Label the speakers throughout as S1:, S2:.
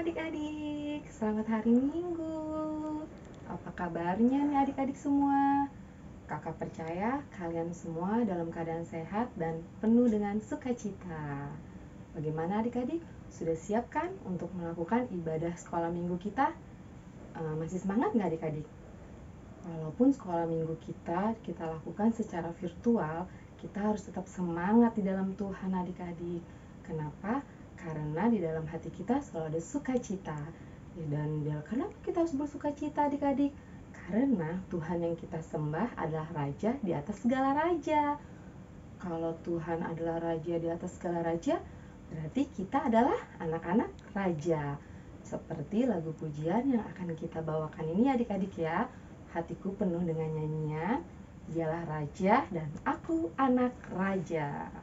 S1: adik-adik, selamat hari Minggu. Apa kabarnya nih adik-adik semua? Kakak percaya kalian semua dalam keadaan sehat dan penuh dengan sukacita. Bagaimana adik-adik? Sudah siap kan untuk melakukan ibadah sekolah minggu kita? Masih semangat nggak adik-adik? Walaupun sekolah minggu kita lakukan secara virtual, kita harus tetap semangat di dalam Tuhan adik-adik. Kenapa? Karena di dalam hati kita selalu ada sukacita. Dan kenapa kita harus bersukacita adik-adik? Karena Tuhan yang kita sembah adalah Raja di atas segala raja. Kalau Tuhan adalah Raja di atas segala raja, berarti kita adalah anak-anak Raja. Seperti lagu pujian yang akan kita bawakan ini adik-adik ya. Hatiku penuh dengan nyanyian, Dialah Raja dan aku anak Raja.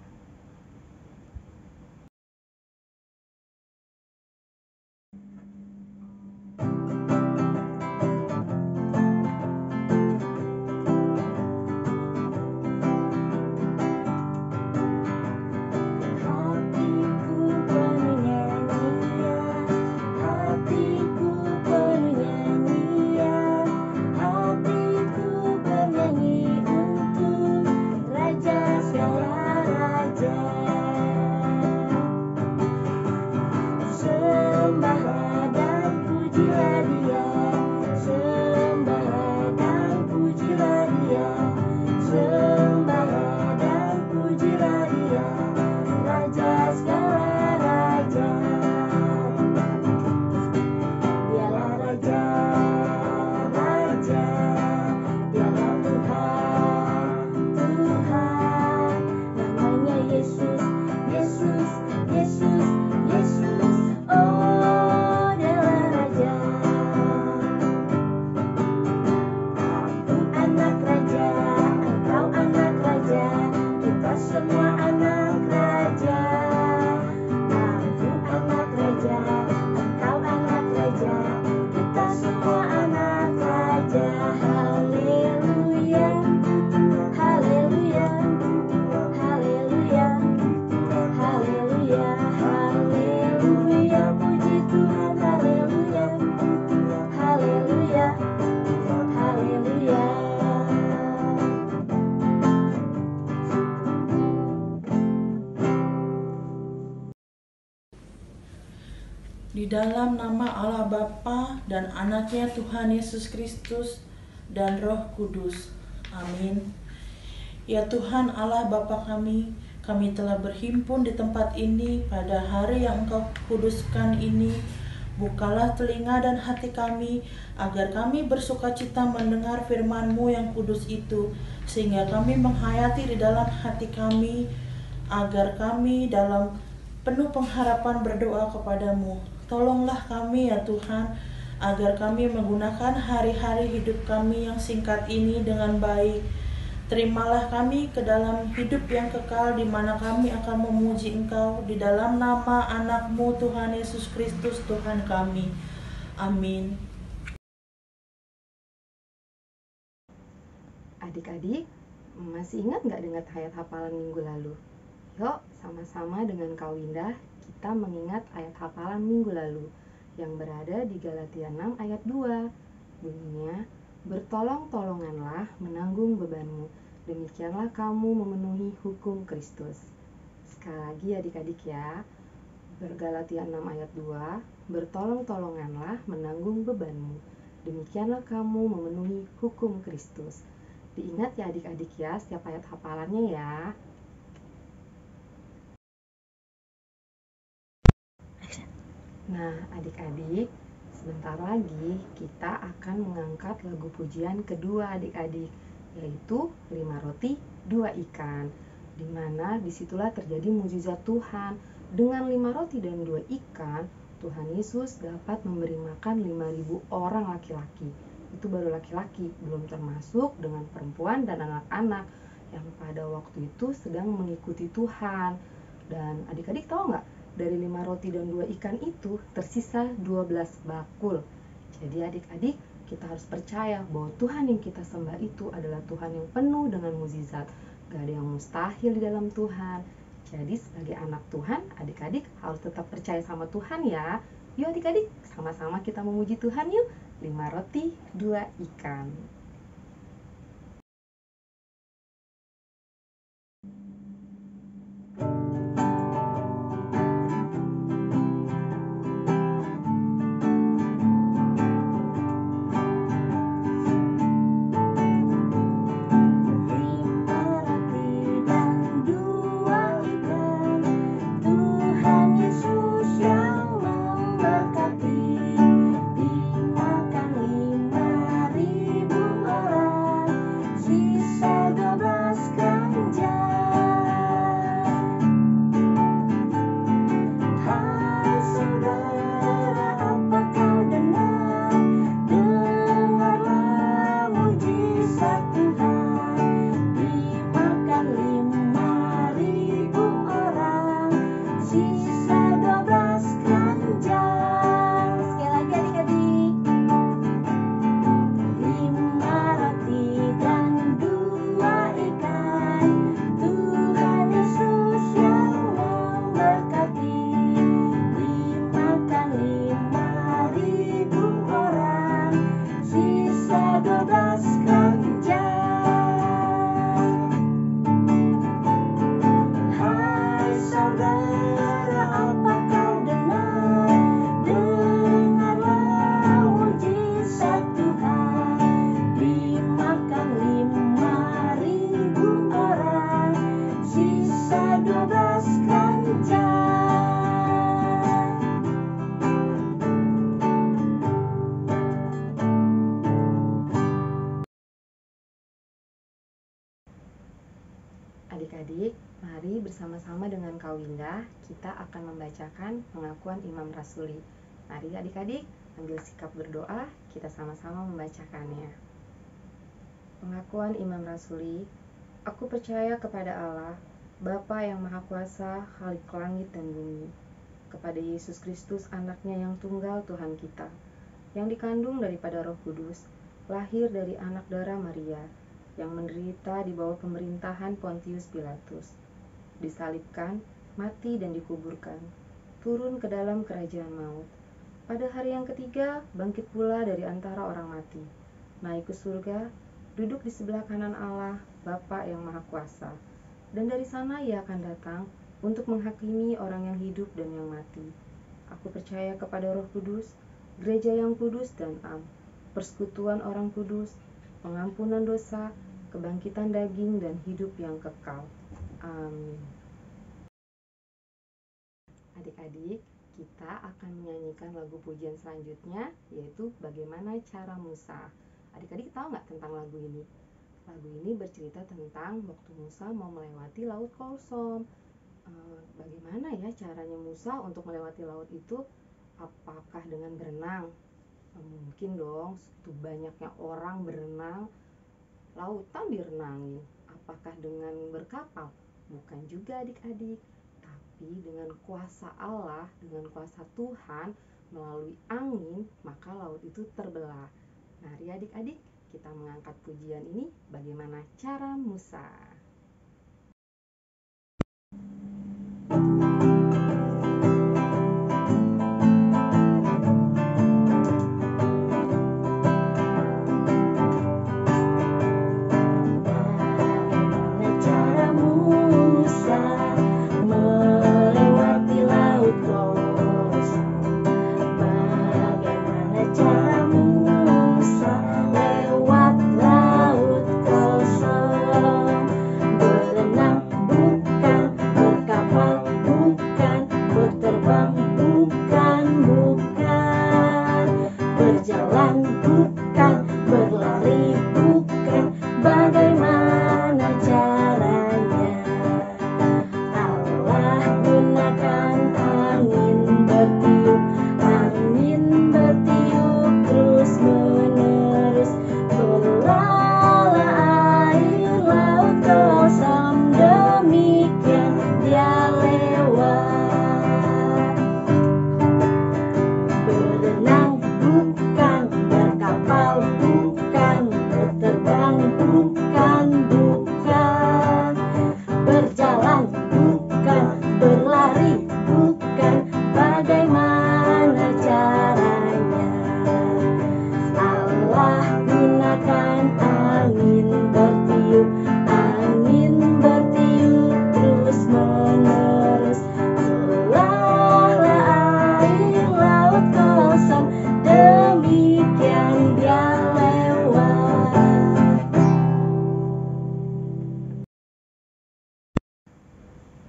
S2: Di dalam nama Allah Bapa dan anaknya Tuhan Yesus Kristus dan Roh Kudus. Amin. Ya Tuhan Allah Bapa kami telah berhimpun di tempat ini pada hari yang Engkau kuduskan ini. Bukalah telinga dan hati kami, agar kami bersukacita mendengar firman-Mu yang kudus itu, sehingga kami menghayati di dalam hati kami, agar kami dalam penuh pengharapan berdoa kepadamu. Tolonglah kami ya Tuhan, agar kami menggunakan hari-hari hidup kami yang singkat ini dengan baik. Terimalah kami ke dalam hidup yang kekal, di mana kami akan memuji Engkau di dalam nama anak-Mu Tuhan Yesus Kristus Tuhan kami. Amin.
S1: Adik-adik, masih ingat nggak dengan ayat hafalan minggu lalu? Yuk, sama-sama dengan Kak Winda, kita mengingat ayat hafalan minggu lalu yang berada di Galatia 6 ayat 2. Bunyinya, bertolong-tolonganlah menanggung bebanmu, demikianlah kamu memenuhi hukum Kristus. Sekali lagi adik-adik ya, Galatia 6 ayat 2, bertolong-tolonganlah menanggung bebanmu, demikianlah kamu memenuhi hukum Kristus. Diingat ya adik-adik ya, setiap ayat hafalannya ya. Nah, adik-adik, sebentar lagi kita akan mengangkat lagu pujian kedua adik-adik, yaitu 5 roti 2 ikan. Di mana disitulah terjadi mukjizat Tuhan. Dengan 5 roti dan 2 ikan, Tuhan Yesus dapat memberi makan 5.000 orang laki-laki. Itu baru laki-laki, belum termasuk dengan perempuan dan anak-anak yang pada waktu itu sedang mengikuti Tuhan. Dan adik-adik tahu nggak? Dari 5 roti dan 2 ikan itu tersisa 12 bakul. Jadi adik-adik, kita harus percaya bahwa Tuhan yang kita sembah itu adalah Tuhan yang penuh dengan mukjizat. Gak ada yang mustahil di dalam Tuhan. Jadi sebagai anak Tuhan, adik-adik harus tetap percaya sama Tuhan ya. Yuk adik-adik, sama-sama kita memuji Tuhan yuk. 5 roti, 2 ikan. Adik-adik, mari bersama-sama dengan Kak Winda, kita akan membacakan pengakuan Imam Rasuli. Mari adik-adik, ambil sikap berdoa, kita sama-sama membacakannya. Pengakuan Imam Rasuli. Aku percaya kepada Allah, Bapa yang Maha Kuasa, Khalik langit dan bumi, kepada Yesus Kristus, anaknya yang tunggal Tuhan kita, yang dikandung daripada Roh Kudus, lahir dari anak darah Maria, yang menderita di bawah pemerintahan Pontius Pilatus, disalibkan, mati dan dikuburkan, turun ke dalam kerajaan maut. Pada hari yang ketiga, bangkit pula dari antara orang mati, naik ke surga, duduk di sebelah kanan Allah, Bapa yang Maha Kuasa, dan dari sana Ia akan datang untuk menghakimi orang yang hidup dan yang mati. Aku percaya kepada Roh Kudus, gereja yang kudus dan am, persekutuan orang kudus, pengampunan dosa, kebangkitan daging dan hidup yang kekal. Amin. Adik-adik, kita akan menyanyikan lagu pujian selanjutnya, yaitu Bagaimana Cara Musa. Adik-adik tahu nggak tentang lagu ini? Lagu ini bercerita tentang waktu Musa mau melewati Laut Kolsom. Bagaimana ya caranya Musa untuk melewati laut itu? Apakah dengan berenang? Mungkin dong, segitu banyaknya orang berenang, lautan direnangin. Apakah dengan berkapal? Bukan juga adik-adik, tapi dengan kuasa Allah, dengan kuasa Tuhan, melalui angin, maka laut itu terbelah. Mari adik-adik, kita mengangkat pujian ini, Bagaimana Cara Musa.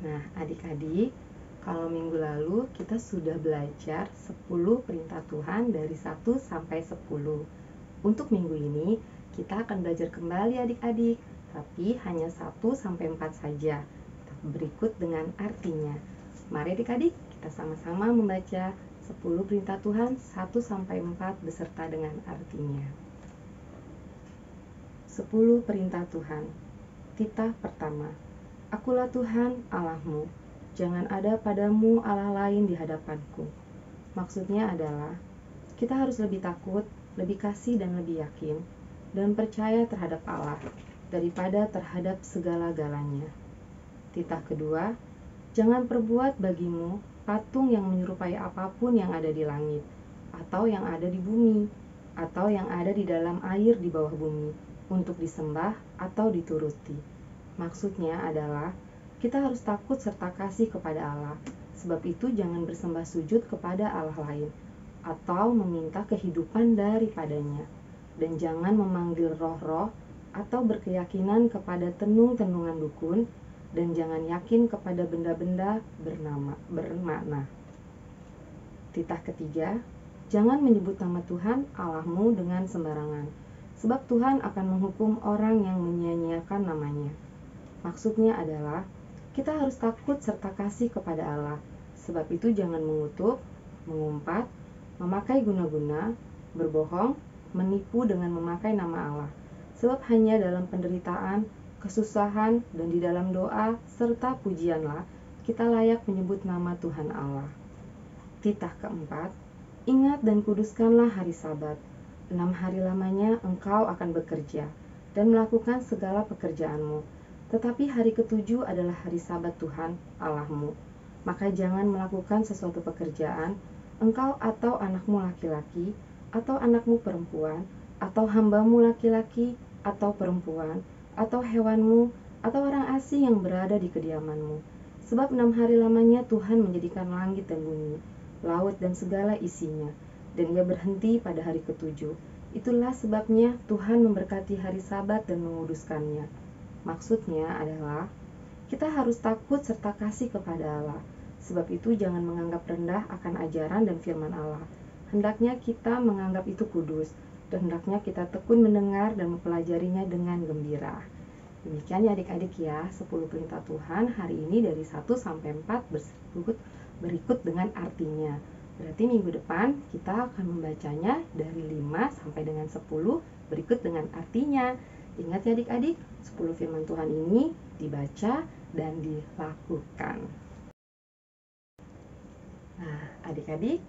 S1: Nah, adik-adik, kalau minggu lalu kita sudah belajar 10 perintah Tuhan dari 1 sampai 10. Untuk minggu ini, kita akan belajar kembali adik-adik, tapi hanya 1 sampai 4 saja. Berikut dengan artinya. Mari adik-adik, kita sama-sama membaca 10 perintah Tuhan 1 sampai 4 beserta dengan artinya. 10 perintah Tuhan. Titah pertama. Akulah Tuhan Allahmu, jangan ada padamu Allah lain di hadapanku. Maksudnya adalah, kita harus lebih takut, lebih kasih dan lebih yakin, dan percaya terhadap Allah, daripada terhadap segala-galanya. Titah kedua, jangan perbuat bagimu patung yang menyerupai apapun yang ada di langit, atau yang ada di bumi, atau yang ada di dalam air di bawah bumi, untuk disembah atau dituruti. Maksudnya adalah, kita harus takut serta kasih kepada Allah, sebab itu jangan bersembah sujud kepada Allah lain, atau meminta kehidupan daripadanya, dan jangan memanggil roh-roh, atau berkeyakinan kepada tenung-tenungan dukun, dan jangan yakin kepada benda-benda bermakna. Titah ketiga, jangan menyebut nama Tuhan Allahmu dengan sembarangan, sebab Tuhan akan menghukum orang yang menyia-nyiakan namanya. Maksudnya adalah, kita harus takut serta kasih kepada Allah, sebab itu jangan mengutuk, mengumpat, memakai guna-guna, berbohong, menipu dengan memakai nama Allah. Sebab hanya dalam penderitaan, kesusahan, dan di dalam doa, serta pujianlah, kita layak menyebut nama Tuhan Allah. Titah keempat, ingat dan kuduskanlah hari Sabat. 6 hari lamanya engkau akan bekerja, dan melakukan segala pekerjaanmu. Tetapi hari ke-7 adalah hari Sabat Tuhan Allahmu. Maka jangan melakukan sesuatu pekerjaan, engkau atau anakmu laki-laki, atau anakmu perempuan, atau hambamu laki-laki, atau perempuan, atau hewanmu, atau orang asing yang berada di kediamanmu. Sebab 6 hari lamanya Tuhan menjadikan langit dan bumi, laut dan segala isinya, dan ia berhenti pada hari ke-7. Itulah sebabnya Tuhan memberkati hari Sabat dan menguduskannya. Maksudnya adalah, kita harus takut serta kasih kepada Allah. Sebab itu jangan menganggap rendah akan ajaran dan firman Allah. Hendaknya kita menganggap itu kudus, dan hendaknya kita tekun mendengar dan mempelajarinya dengan gembira. Demikian ya adik-adik ya, 10 perintah Tuhan hari ini dari 1 sampai 4 berikut dengan artinya. Berarti minggu depan kita akan membacanya dari 5 sampai dengan 10 berikut dengan artinya. Ingat ya adik-adik, 10 firman Tuhan ini dibaca dan dilakukan. Nah, adik-adik,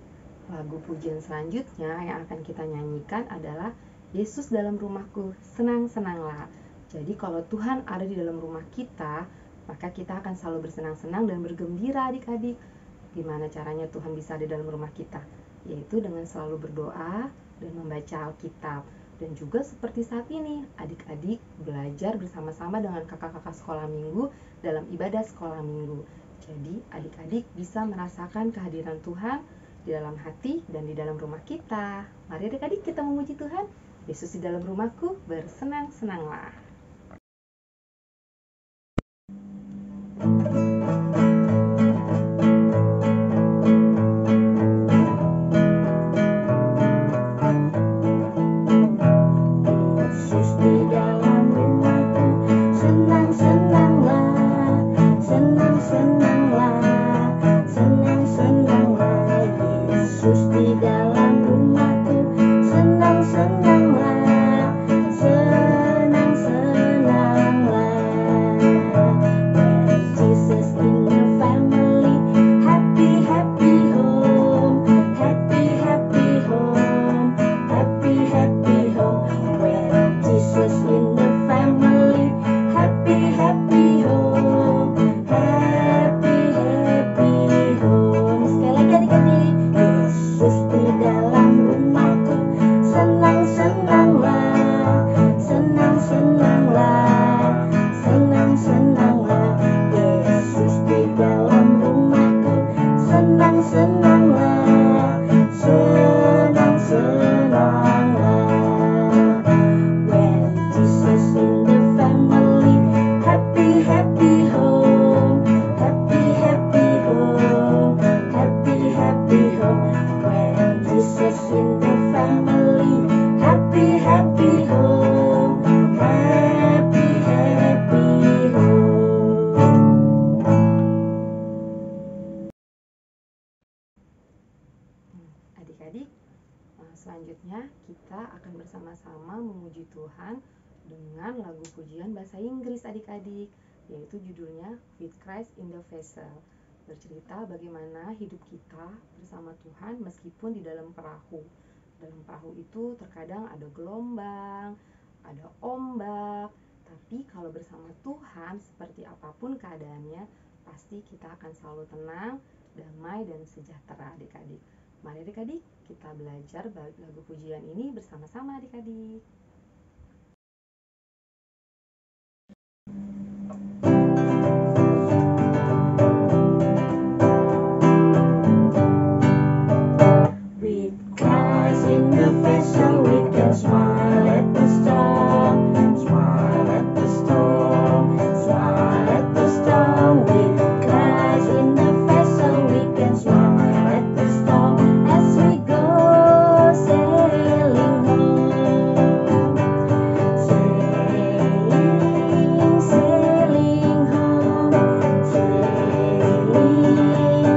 S1: lagu pujian selanjutnya yang akan kita nyanyikan adalah Yesus dalam rumahku, senang-senanglah. Jadi kalau Tuhan ada di dalam rumah kita, maka kita akan selalu bersenang-senang dan bergembira adik-adik. Gimana caranya Tuhan bisa ada dalam rumah kita? Yaitu dengan selalu berdoa dan membaca Alkitab. Dan juga seperti saat ini, adik-adik belajar bersama-sama dengan kakak-kakak sekolah minggu dalam ibadah sekolah minggu. Jadi adik-adik bisa merasakan kehadiran Tuhan di dalam hati dan di dalam rumah kita. Mari adik-adik kita memuji Tuhan. Yesus di dalam rumahku, bersenang-senanglah.
S3: Jesus
S1: Saatnya kita akan bersama-sama memuji Tuhan dengan lagu pujian bahasa Inggris adik-adik, yaitu judulnya With Christ in the Vessel. Bercerita bagaimana hidup kita bersama Tuhan meskipun di dalam perahu. Dalam perahu itu terkadang ada gelombang, ada ombak, tapi kalau bersama Tuhan seperti apapun keadaannya, pasti kita akan selalu tenang, damai, dan sejahtera adik-adik. Mari adik-adik kita belajar lagu pujian ini bersama-sama adik-adik.
S3: With Christ in the vessel we can smile at the storm, smile at the storm, smile at the storm. With Christ in the vessel we can smile at the storm as we go sailing home, sailing, sailing home, sailing,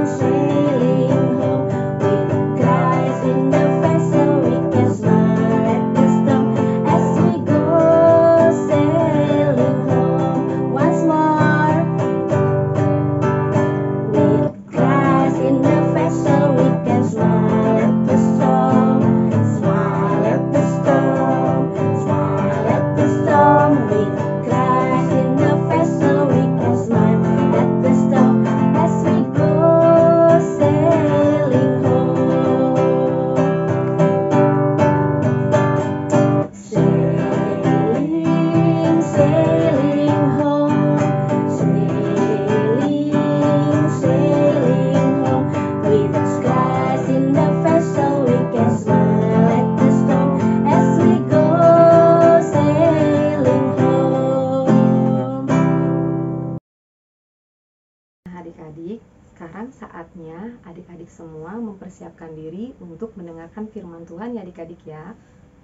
S3: sailing home. With Christ in the vessel we can smile at the storm as we go sailing home. Once more. With Christ in the vessel we can smile at the storm, smile at the storm, smile at the storm. With Christ in the vessel we can smile at the storm as we go sailing home, sailing, sailing home, sailing, sailing home. With Christ in the vessel we can smile at the storm as we go sailing home.
S1: Nah, adik-adik, sekarang saatnya adik-adik semua mempersiapkan diri untuk mendengarkan firman Tuhan ya adik-adik ya.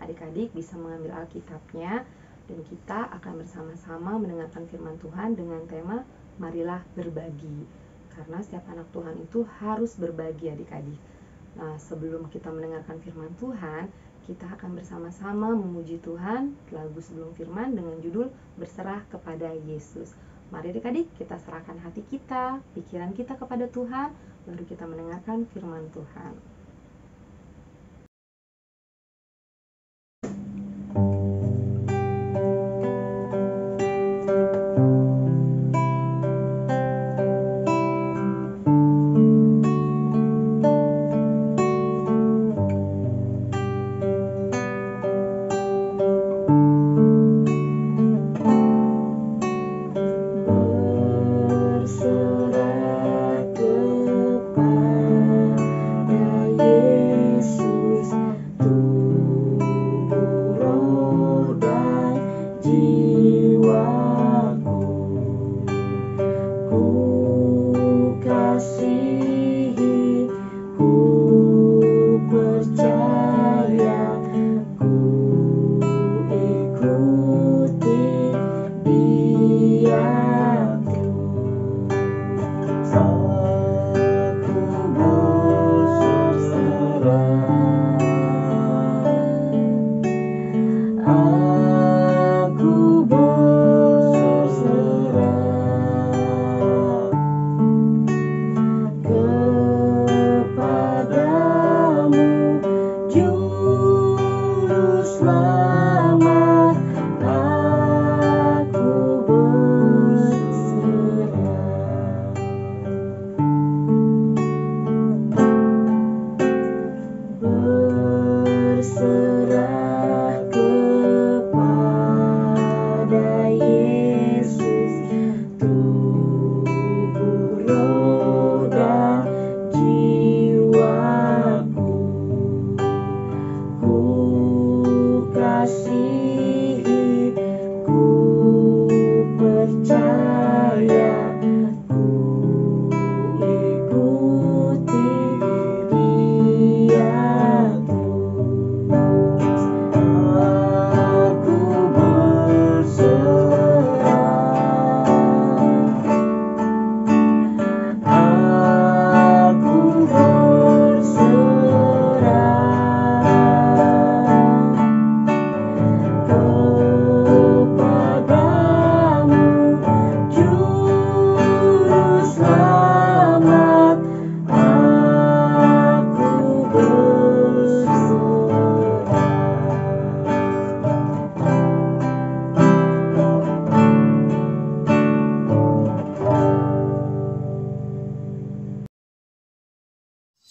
S1: Adik-adik bisa mengambil Alkitabnya dan kita akan bersama-sama mendengarkan firman Tuhan dengan tema Marilah Berbagi. Karena setiap anak Tuhan itu harus berbagi adik-adik. Nah, sebelum kita mendengarkan firman Tuhan, kita akan bersama-sama memuji Tuhan lagu sebelum firman dengan judul Berserah kepada Yesus. Mari adik-adik kita serahkan hati kita, pikiran kita kepada Tuhan, baru kita mendengarkan firman Tuhan.
S3: Berserah kepada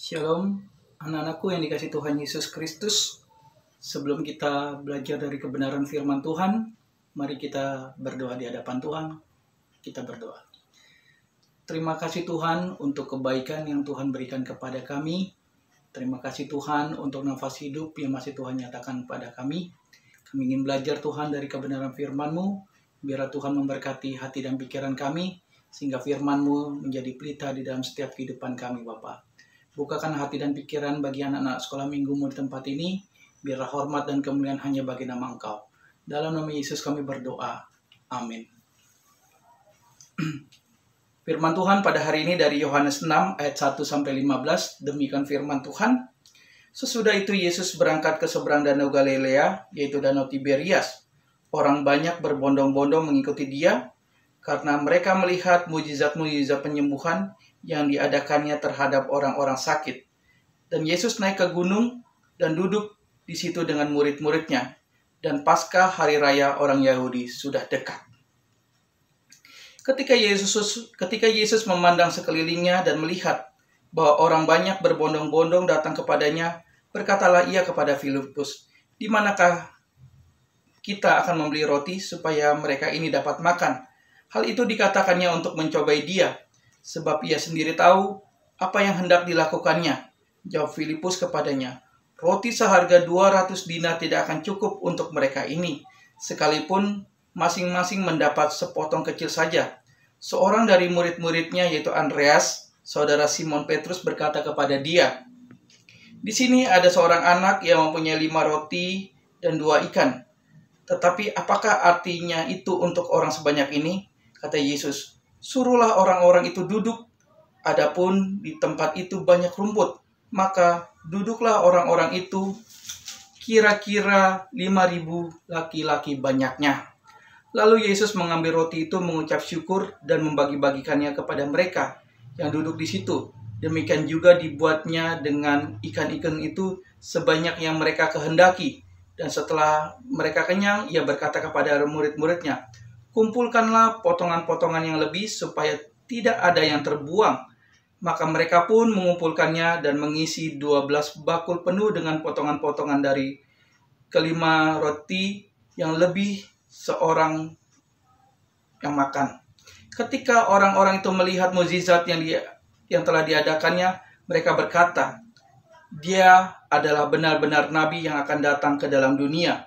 S4: Shalom, anak-anakku yang dikasih Tuhan Yesus Kristus. Sebelum kita belajar dari kebenaran firman Tuhan, mari kita berdoa di hadapan Tuhan. Kita berdoa. Terima kasih Tuhan untuk kebaikan yang Tuhan berikan kepada kami. Terima kasih Tuhan untuk nafas hidup yang masih Tuhan nyatakan kepada kami. Kami ingin belajar Tuhan dari kebenaran firman-Mu. Biar Tuhan memberkati hati dan pikiran kami, sehingga firman-Mu menjadi pelita di dalam setiap kehidupan kami, Bapa. Bukakan hati dan pikiran bagi anak-anak sekolah minggumu di tempat ini, biarlah hormat dan kemuliaan hanya bagi nama Engkau. Dalam nama Yesus kami berdoa. Amin. Firman Tuhan pada hari ini dari Yohanes 6 ayat 1-15, demikian firman Tuhan. Sesudah itu Yesus berangkat ke seberang danau Galilea, yaitu danau Tiberias. Orang banyak berbondong-bondong mengikuti dia, karena mereka melihat mujizat-mujizat penyembuhan yang diadakannya terhadap orang-orang sakit. Dan Yesus naik ke gunung dan duduk di situ dengan murid-muridnya. Dan Paskah hari raya orang Yahudi sudah dekat. Ketika Yesus memandang sekelilingnya dan melihat bahwa orang banyak berbondong-bondong datang kepadanya, berkatalah ia kepada Filipus, "Di manakah kita akan membeli roti supaya mereka ini dapat makan?" Hal itu dikatakannya untuk mencobai dia, sebab ia sendiri tahu apa yang hendak dilakukannya. Jawab Filipus kepadanya, "Roti seharga 200 dinar tidak akan cukup untuk mereka ini, sekalipun masing-masing mendapat sepotong kecil saja." Seorang dari murid-muridnya, yaitu Andreas, saudara Simon Petrus, berkata kepada dia, "Di sini ada seorang anak yang mempunyai 5 roti dan 2 ikan. Tetapi apakah artinya itu untuk orang sebanyak ini?" Kata Yesus, "Suruhlah orang-orang itu duduk. Adapun di tempat itu banyak rumput, maka duduklah orang-orang itu, kira-kira 5.000 laki-laki banyaknya." Lalu Yesus mengambil roti itu, mengucap syukur dan membagi-bagikannya kepada mereka yang duduk di situ. Demikian juga dibuatnya dengan ikan-ikan itu sebanyak yang mereka kehendaki. Dan setelah mereka kenyang, ia berkata kepada murid-muridnya, "Kumpulkanlah potongan-potongan yang lebih supaya tidak ada yang terbuang." Maka mereka pun mengumpulkannya dan mengisi 12 bakul penuh dengan potongan-potongan dari kelima roti yang lebih seorang yang makan. Ketika orang-orang itu melihat mukjizat yang telah diadakannya, mereka berkata, "Dia adalah benar-benar nabi yang akan datang ke dalam dunia."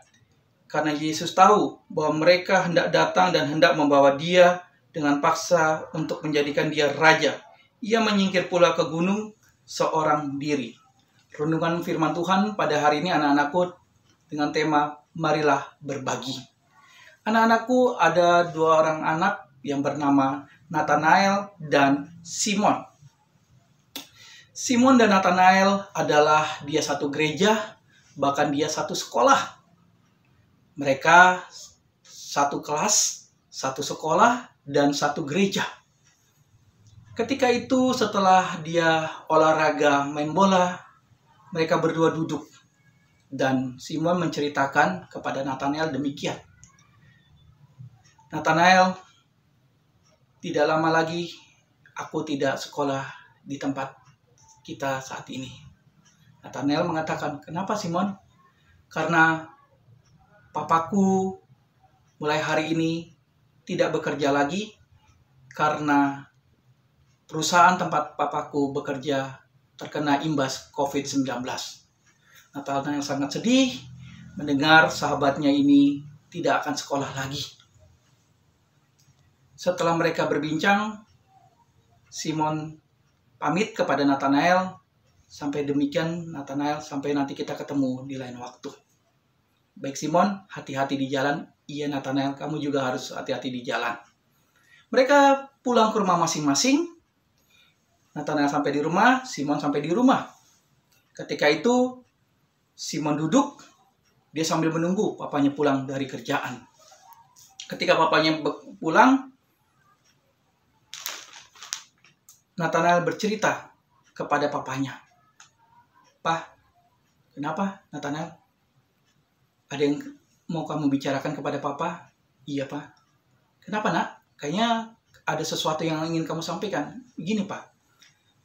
S4: Karena Yesus tahu bahwa mereka hendak datang dan hendak membawa dia dengan paksa untuk menjadikan dia raja, ia menyingkir pula ke gunung seorang diri. Renungan firman Tuhan pada hari ini anak-anakku dengan tema marilah berbagi. Anak-anakku, ada 2 orang anak yang bernama Nathanael dan Simon. Simon dan Nathanael adalah dia satu gereja, bahkan dia satu sekolah. Mereka satu kelas, satu sekolah, dan satu gereja. Ketika itu setelah dia olahraga main bola, mereka berdua duduk. Dan Simon menceritakan kepada Nathanael demikian, "Nathanael, tidak lama lagi aku tidak sekolah di tempat kita saat ini." Nathanael mengatakan, "Kenapa Simon?" "Karena papaku mulai hari ini tidak bekerja lagi karena perusahaan tempat papaku bekerja terkena imbas COVID-19. Nathanael sangat sedih mendengar sahabatnya ini tidak akan sekolah lagi. Setelah mereka berbincang, Simon pamit kepada Nathanael, "Sampai demikian Nathanael, sampai nanti kita ketemu di lain waktu." "Baik Simon, hati-hati di jalan." "Iya Nathanael, kamu juga harus hati-hati di jalan." Mereka pulang ke rumah masing-masing. Nathanael sampai di rumah, Simon sampai di rumah. Ketika itu Simon duduk, dia sambil menunggu papanya pulang dari kerjaan. Ketika papanya pulang, Nathanael bercerita kepada papanya, "Pak, kenapa Nathanael? Ada yang mau kamu bicarakan kepada papa?" "Iya Pak." "Kenapa nak? Kayaknya ada sesuatu yang ingin kamu sampaikan." "Begini Pak,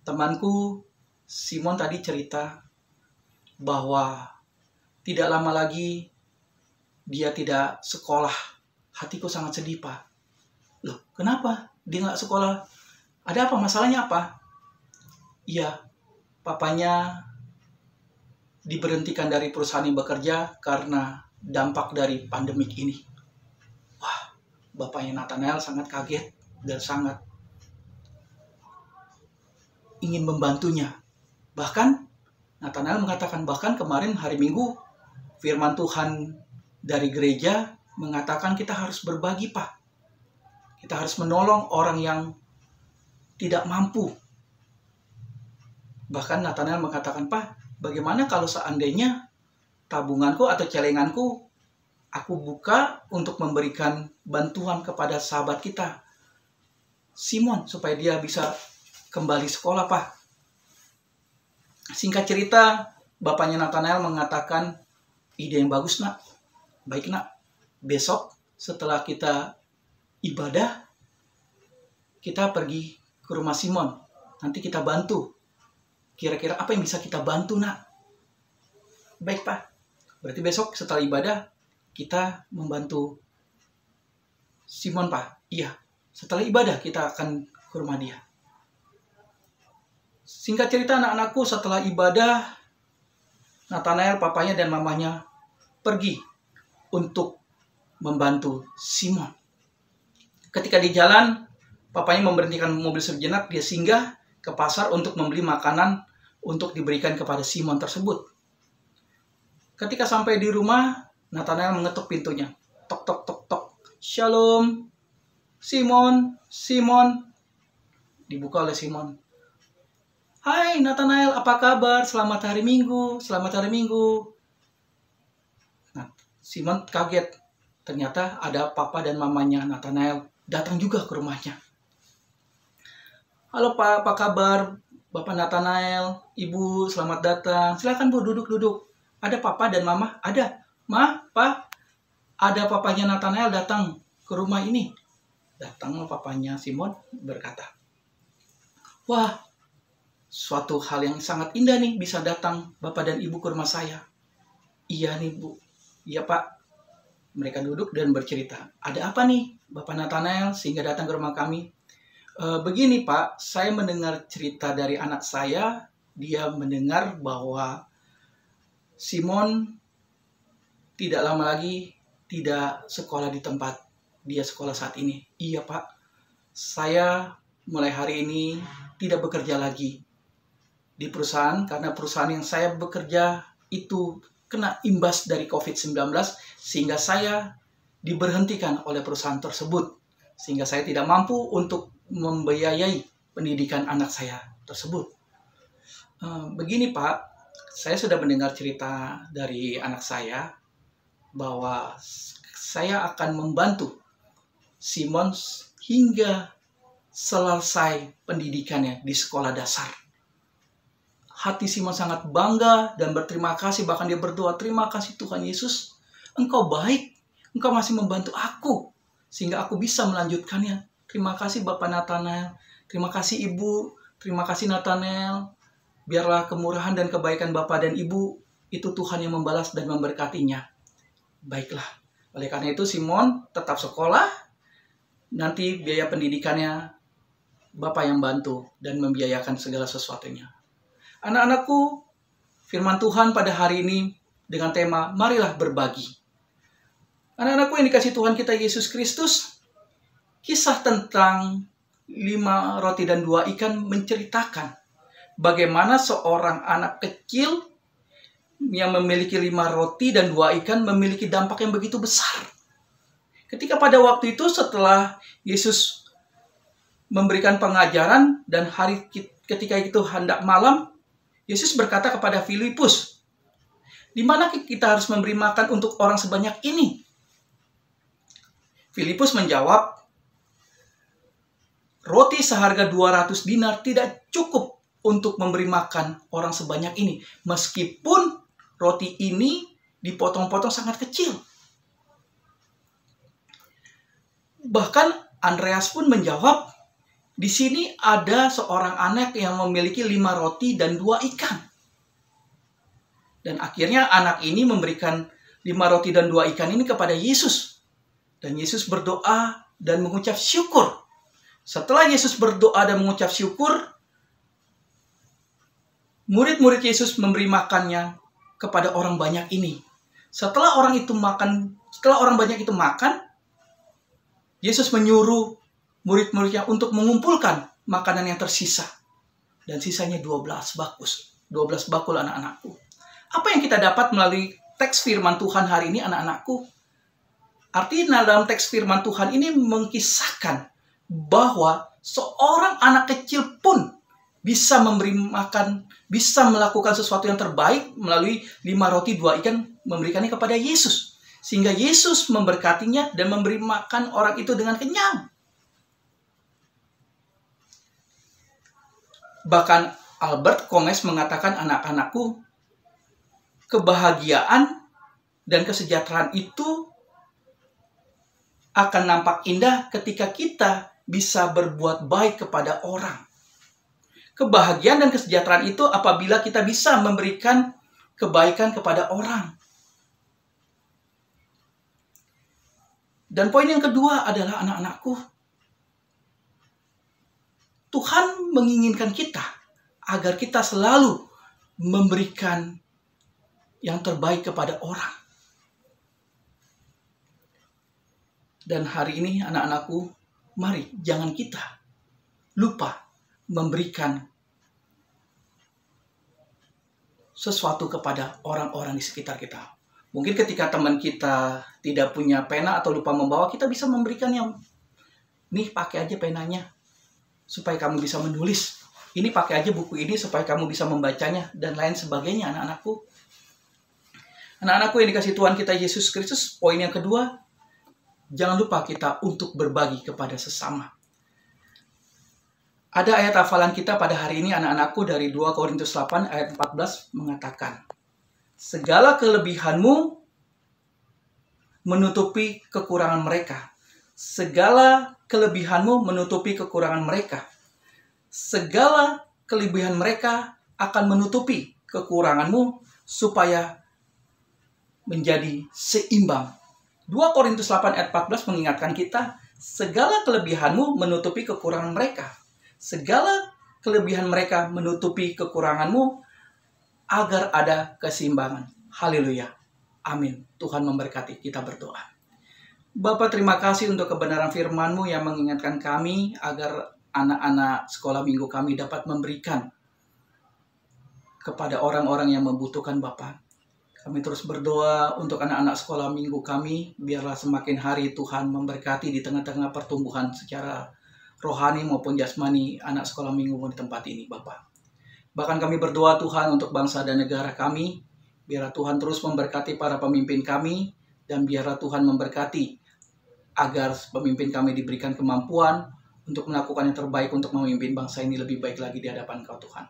S4: temanku Simon tadi cerita bahwa tidak lama lagi dia tidak sekolah. Hatiku sangat sedih, Pak. Loh, kenapa dia nggak sekolah? Ada apa? Masalahnya apa? Iya, papanya diberhentikan dari perusahaan yang bekerja karena dampak dari pandemik ini. Wah, bapaknya Nathanael sangat kaget dan sangat ingin membantunya. Bahkan Nathanael mengatakan, bahkan kemarin hari Minggu firman Tuhan dari gereja mengatakan kita harus berbagi, Pak. Kita harus menolong orang yang tidak mampu. Bahkan Nathanael mengatakan, Pak, bagaimana kalau seandainya tabunganku atau celenganku aku buka untuk memberikan bantuan kepada sahabat kita, Simon, supaya dia bisa kembali sekolah, Pak. Singkat cerita, bapaknya Nathanael mengatakan, ide yang bagus, Nak. Baik, Nak. Besok setelah kita ibadah, kita pergi ke rumah Simon. Nanti kita bantu. Kira-kira apa yang bisa kita bantu, Nak? Baik, Pak. Berarti besok setelah ibadah, kita membantu Simon, Pak. Iya. Setelah ibadah, kita akan ke rumah dia. Singkat cerita, anak-anakku, setelah ibadah, Nathanael, papanya dan mamanya pergi untuk membantu Simon. Ketika di jalan, papanya memberhentikan mobil sejenak, dia singgah ke pasar untuk membeli makanan untuk diberikan kepada Simon tersebut. Ketika sampai di rumah, Nathanael mengetuk pintunya. Tok, tok, tok, tok. Shalom, Simon, Simon. Dibuka oleh Simon. Hai Nathanael, apa kabar? Selamat hari Minggu, selamat hari Minggu. Nah, Simon kaget. Ternyata ada papa dan mamanya Nathanael datang juga ke rumahnya. Halo Pak, apa kabar? Bapak Nathanael, Ibu, selamat datang. Silakan Bu, duduk-duduk. Ada papa dan mama? Ada. Ma, Pak, ada papanya Nathanael datang ke rumah ini. Datang papanya Simon berkata, wah, suatu hal yang sangat indah nih bisa datang Bapak dan Ibu ke rumah saya. Iya nih Bu. Iya Pak. Mereka duduk dan bercerita. Ada apa nih Bapak Nathanael sehingga datang ke rumah kami? Begini Pak, saya mendengar cerita dari anak saya. Dia mendengar bahwa Simon tidak lama lagi tidak sekolah di tempat dia sekolah saat ini. Iya Pak, saya mulai hari ini tidak bekerja lagi di perusahaan karena perusahaan yang saya bekerja itu kena imbas dari COVID-19 sehingga saya diberhentikan oleh perusahaan tersebut sehingga saya tidak mampu untuk membiayai pendidikan anak saya tersebut. Begini Pak, saya sudah mendengar cerita dari anak saya bahwa saya akan membantu Simon hingga selesai pendidikannya di sekolah dasar. Hati Simon sangat bangga dan berterima kasih. Bahkan dia berdoa, terima kasih Tuhan Yesus. Engkau baik. Engkau masih membantu aku. Sehingga aku bisa melanjutkannya. Terima kasih Bapak Nathanael. Terima kasih Ibu. Terima kasih Nathanael. Biarlah kemurahan dan kebaikan Bapak dan Ibu itu Tuhan yang membalas dan memberkatinya. Baiklah. Oleh karena itu Simon tetap sekolah. Nanti biaya pendidikannya Bapak yang bantu dan membiayakan segala sesuatunya. Anak-anakku, firman Tuhan pada hari ini dengan tema marilah berbagi. Anak-anakku yang dikasih Tuhan kita Yesus Kristus, kisah tentang 5 roti dan 2 ikan menceritakan bagaimana seorang anak kecil yang memiliki 5 roti dan 2 ikan memiliki dampak yang begitu besar. Ketika pada waktu itu setelah Yesus memberikan pengajaran dan ketika itu hendak malam, Yesus berkata kepada Filipus, di mana kita harus memberi makan untuk orang sebanyak ini? Filipus menjawab, roti seharga 200 dinar tidak cukup untuk memberi makan orang sebanyak ini. Meskipun roti ini dipotong-potong sangat kecil. Bahkan Andreas pun menjawab, Di sini ada seorang anak yang memiliki 5 roti dan 2 ikan. Dan akhirnya anak ini memberikan 5 roti dan 2 ikan ini kepada Yesus. Dan Yesus berdoa dan mengucap syukur. Setelah Yesus berdoa dan mengucap syukur, murid-murid Yesus memberi makannya kepada orang banyak ini. Setelah orang banyak itu makan, Yesus menyuruh murid-muridnya untuk mengumpulkan makanan yang tersisa. Dan sisanya 12 bakul anak-anakku. Apa yang kita dapat melalui teks firman Tuhan hari ini, anak-anakku? Artinya dalam teks firman Tuhan ini mengkisahkan bahwa seorang anak kecil pun bisa memberi makan, bisa melakukan sesuatu yang terbaik melalui 5 roti 2 ikan, memberikannya kepada Yesus. Sehingga Yesus memberkatinya dan memberi makan orang itu dengan kenyang. Bahkan Albert Gomez mengatakan, anak-anakku, kebahagiaan dan kesejahteraan itu akan nampak indah ketika kita bisa berbuat baik kepada orang. Kebahagiaan dan kesejahteraan itu apabila kita bisa memberikan kebaikan kepada orang. Dan poin yang kedua adalah, anak-anakku, Tuhan menginginkan kita agar kita selalu memberikan yang terbaik kepada orang. Dan hari ini, anak-anakku, mari jangan kita lupa memberikan sesuatu kepada orang-orang di sekitar kita. Mungkin ketika teman kita tidak punya pena atau lupa membawa, kita bisa memberikan yang, nih pakai aja penanya supaya kamu bisa menulis. Ini pakai aja buku ini supaya kamu bisa membacanya, dan lain sebagainya, anak-anakku. Anak-anakku yang dikasih Tuhan kita Yesus Kristus, poin yang kedua, jangan lupa kita untuk berbagi kepada sesama. Ada ayat hafalan kita pada hari ini, anak-anakku, dari 2 Korintus 8 ayat 14 mengatakan, segala kelebihanmu menutupi kekurangan mereka. Segala kelebihanmu menutupi kekurangan mereka. Segala kelebihan mereka akan menutupi kekuranganmu supaya menjadi seimbang. 2 Korintus 8 ayat 14 mengingatkan kita, segala kelebihanmu menutupi kekurangan mereka. Segala kelebihan mereka menutupi kekuranganmu agar ada keseimbangan. Haleluya. Amin. Tuhan memberkati. Kita berdoa. Bapa, terima kasih untuk kebenaran firman-Mu yang mengingatkan kami agar anak-anak sekolah minggu kami dapat memberikan kepada orang-orang yang membutuhkan, Bapa. Kami terus berdoa untuk anak-anak sekolah minggu kami, biarlah semakin hari Tuhan memberkati di tengah-tengah pertumbuhan secara rohani maupun jasmani anak sekolah minggu di tempat ini, Bapa. Bahkan kami berdoa Tuhan untuk bangsa dan negara kami, biarlah Tuhan terus memberkati para pemimpin kami, dan biarlah Tuhan memberkati agar pemimpin kami diberikan kemampuan untuk melakukan yang terbaik untuk memimpin bangsa ini lebih baik lagi di hadapan Kau, Tuhan.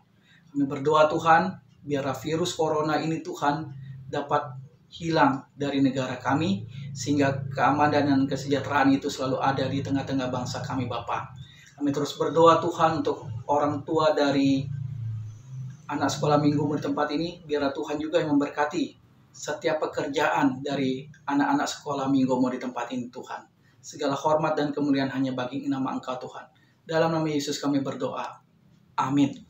S4: Kami berdoa Tuhan, biarlah virus corona ini Tuhan dapat hilang dari negara kami, sehingga keamanan dan kesejahteraan itu selalu ada di tengah-tengah bangsa kami, Bapa. Kami terus berdoa Tuhan untuk orang tua dari anak sekolah minggu di tempat ini, biarlah Tuhan juga yang memberkati setiap pekerjaan dari anak-anak sekolah minggu di tempat ini, Tuhan. Segala hormat dan kemuliaan hanya bagi nama Engkau, Tuhan. Dalam nama Yesus kami berdoa. Amin.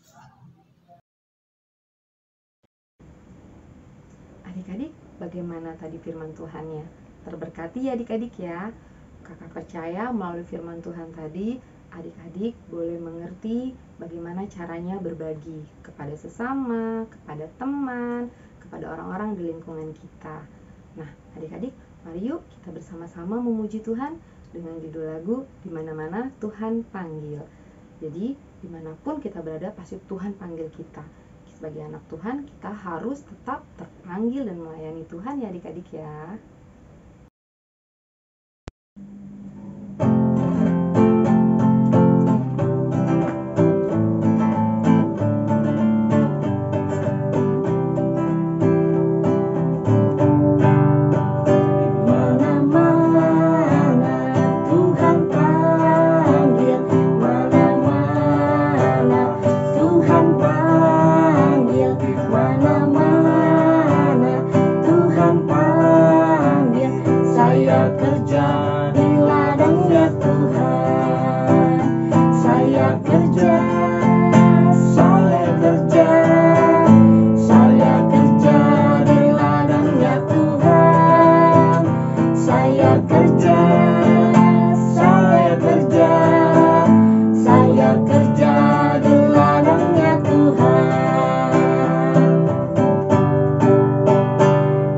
S1: Adik-adik, bagaimana tadi firman Tuhannya? Terberkati ya adik-adik ya. Kakak percaya melalui firman Tuhan tadi, adik-adik boleh mengerti bagaimana caranya berbagi kepada sesama, kepada teman, kepada orang-orang di lingkungan kita. Nah, adik-adik, mari yuk kita bersama-sama memuji Tuhan dengan judul lagu Di Mana-Mana Tuhan Panggil. Jadi, dimanapun kita berada, pasti Tuhan panggil kita. Sebagai anak Tuhan, kita harus tetap terpanggil dan melayani Tuhan ya adik-adik ya.
S3: Mana-mana Tuhan panggil, mana-mana Saya kerja di ladangnya Tuhan,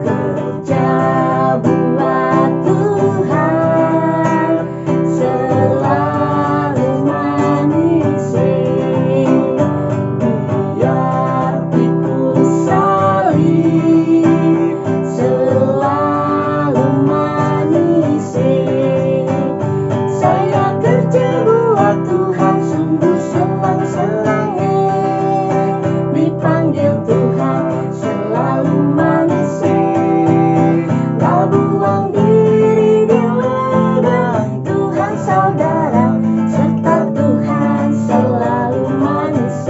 S3: kerja buat Tuhan, selalu manis, biar pikul salib, selalu manis. Saya kerja buat Tuhan, sungguh senang-senang, dipanggil Tuhan, selalu manis. Buang diri di ladang Tuhan saudara, serta Tuhan selalu manis.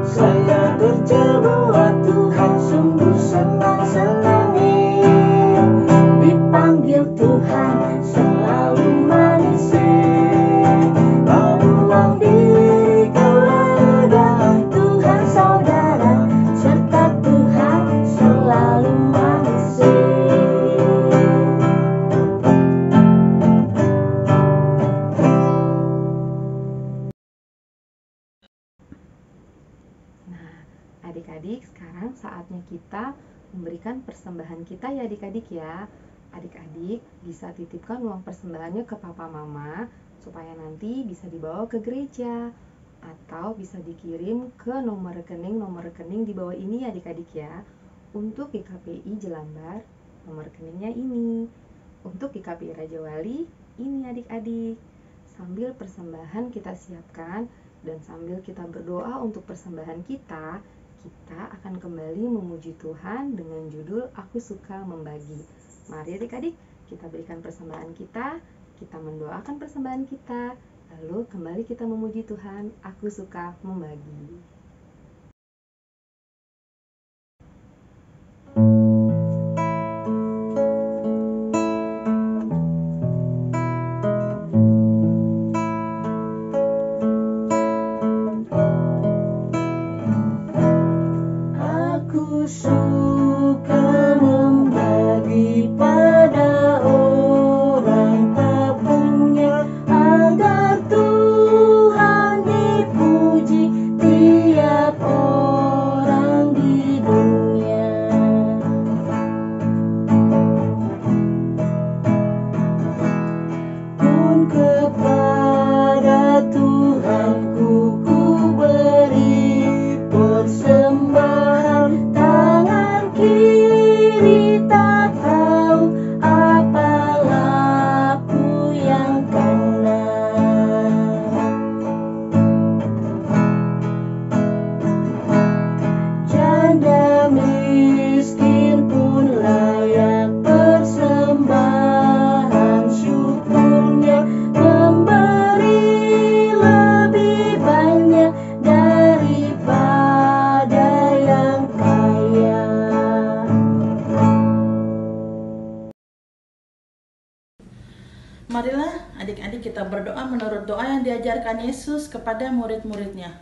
S3: Saya kerja buat Tuhan, sungguh senang-senang, dipanggil Tuhan, selalu manis. Buang diri ke ladang Tuhan saudara, serta Tuhan selalu manis.
S1: Nah, adik-adik, sekarang saatnya kita memberikan persembahan kita ya adik-adik ya. Adik-adik bisa titipkan uang persembahannya ke papa mama supaya nanti bisa dibawa ke gereja atau bisa dikirim ke nomor rekening di bawah ini ya adik-adik ya. Untuk GKPI Jelambar, nomor rekeningnya ini. Untuk GKPI Raja Wali, ini adik-adik. Sambil persembahan kita siapkan dan sambil kita berdoa untuk persembahan kita akan kembali memuji Tuhan dengan judul Aku Suka Membagi. Mari adik-adik, kita berikan persembahan kita mendoakan persembahan kita, lalu kembali kita memuji Tuhan. Aku suka membagi.
S3: Aku suka membagi pada orang tak punya, agar Tuhan dipuji tiap orang di dunia. Pun kepada Tuhanku ku beri persembahan, tangan kiri tak tahu apa laku yang kanan. Janda miskin pun layak persembahan syukurnya, memberi lebih banyak daripada yang kaya.
S2: Marilah adik-adik kita berdoa menurut doa yang diajarkan Yesus kepada murid-muridnya.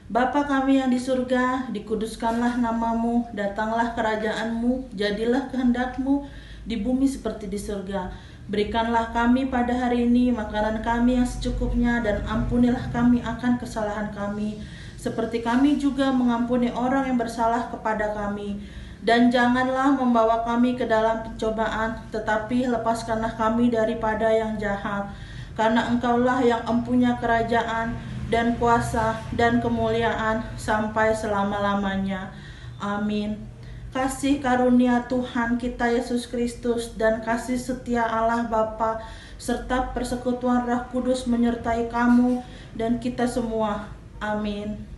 S2: Bapa kami yang di surga, dikuduskanlah namamu, datanglah kerajaanmu, jadilah kehendakmu di bumi seperti di surga. Berikanlah kami pada hari ini makanan kami yang secukupnya, dan ampunilah kami akan kesalahan kami, seperti kami juga mengampuni orang yang bersalah kepada kami. Dan janganlah membawa kami ke dalam pencobaan, tetapi lepaskanlah kami daripada yang jahat. Karena Engkaulah yang empunya kerajaan dan kuasa dan kemuliaan sampai selama-lamanya. Amin. Kasih karunia Tuhan kita Yesus Kristus dan kasih setia Allah Bapa serta persekutuan Roh Kudus menyertai kamu dan kita semua. Amin.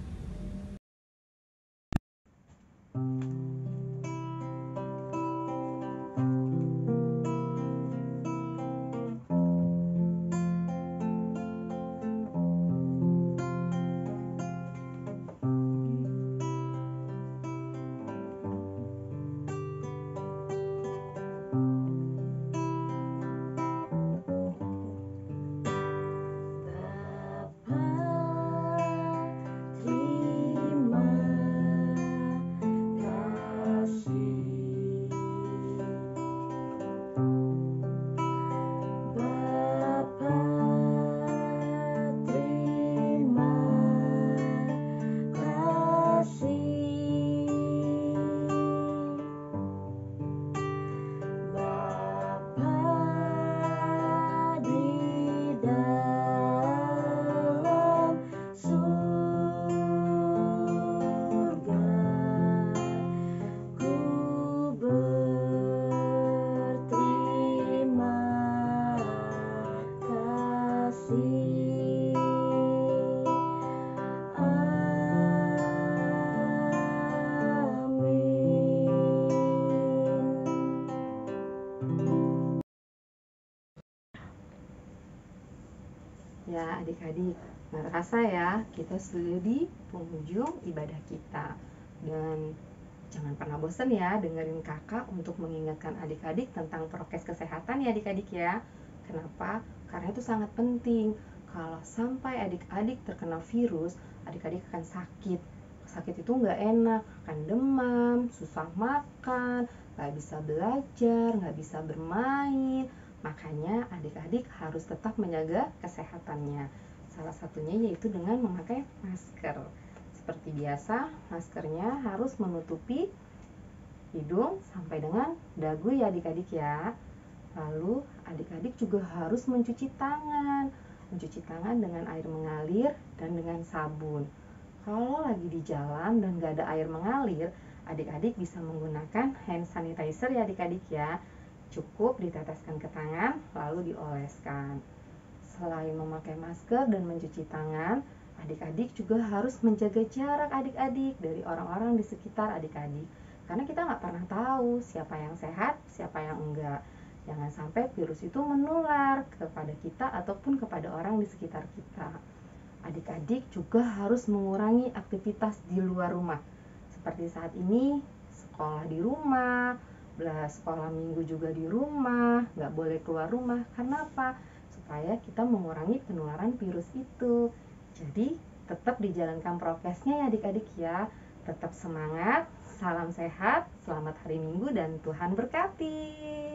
S1: Ya adik-adik, nggak terasa ya kita sudah di penghujung ibadah kita. Dan jangan pernah bosan ya dengerin kakak untuk mengingatkan adik-adik tentang prokes kesehatan ya adik-adik ya. Kenapa? Karena itu sangat penting. Kalau sampai adik-adik terkena virus, adik-adik akan sakit. Sakit itu nggak enak, akan demam, susah makan, nggak bisa belajar, nggak bisa bermain. Makanya adik-adik harus tetap menjaga kesehatannya. Salah satunya yaitu dengan memakai masker. Seperti biasa, maskernya harus menutupi hidung sampai dengan dagu ya adik-adik ya. Lalu adik-adik juga harus mencuci tangan. Mencuci tangan dengan air mengalir dan dengan sabun. Kalau lagi di jalan dan gak ada air mengalir, adik-adik bisa menggunakan hand sanitizer ya adik-adik ya. Cukup diteteskan ke tangan lalu dioleskan. Selain memakai masker dan mencuci tangan, adik-adik juga harus menjaga jarak adik-adik dari orang-orang di sekitar adik-adik. Karena kita nggak pernah tahu siapa yang sehat, siapa yang enggak. Jangan sampai virus itu menular kepada kita ataupun kepada orang di sekitar kita. Adik-adik juga harus mengurangi aktivitas di luar rumah. Seperti saat ini, sekolah di rumah, sekolah minggu juga di rumah, nggak boleh keluar rumah. Karena apa? Supaya kita mengurangi penularan virus itu. Jadi tetap dijalankan prokesnya ya adik-adik ya. Tetap semangat, salam sehat, selamat hari Minggu dan Tuhan berkati.